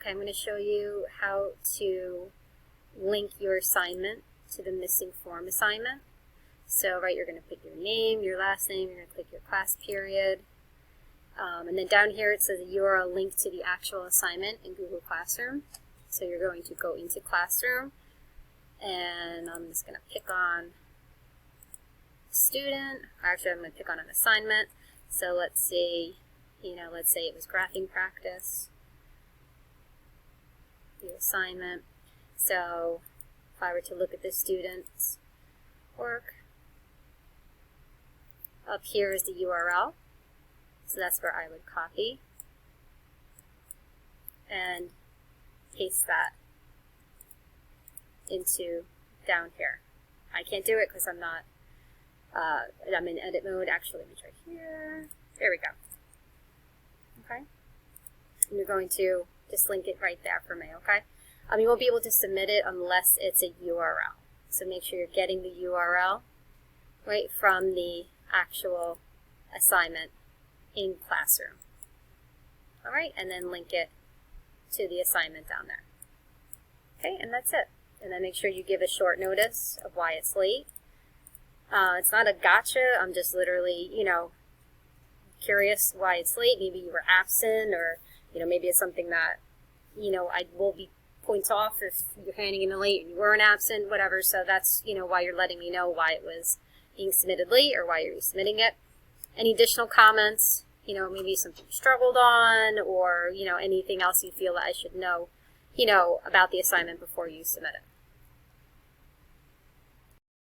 Okay, I'm going to show you how to link your assignment to the missing form assignment. So, right, you're going to put your name, your last name, you're going to click your class period, and then down here it says a URL link to the actual assignment in Google Classroom. So you're going to go into Classroom, and I'm just going to pick on student, or actually I'm going to pick on an assignment. So let's see, let's say it was graphing practice, the assignment. So if I were to look at the student's work, up here is the URL. So that's where I would copy and paste that into down here. I can't do it because I'm not, I'm in edit mode. Actually, let me try here. There we go. Okay. And you're going to just link it right there for me, okay? You won't be able to submit it unless it's a URL. So make sure you're getting the URL right from the actual assignment in Classroom. All right, and then link it to the assignment down there. Okay, and that's it. And then make sure you give a short notice of why it's late. It's not a gotcha. I'm just literally, curious why it's late. Maybe you were absent, or, maybe it's something that, I will be points off if you're handing in late and you weren't absent, whatever. So that's, why you're letting me know why it was being submitted late or why you're resubmitting it. Any additional comments, maybe something you struggled on, or, anything else you feel that I should know, about the assignment before you submit it.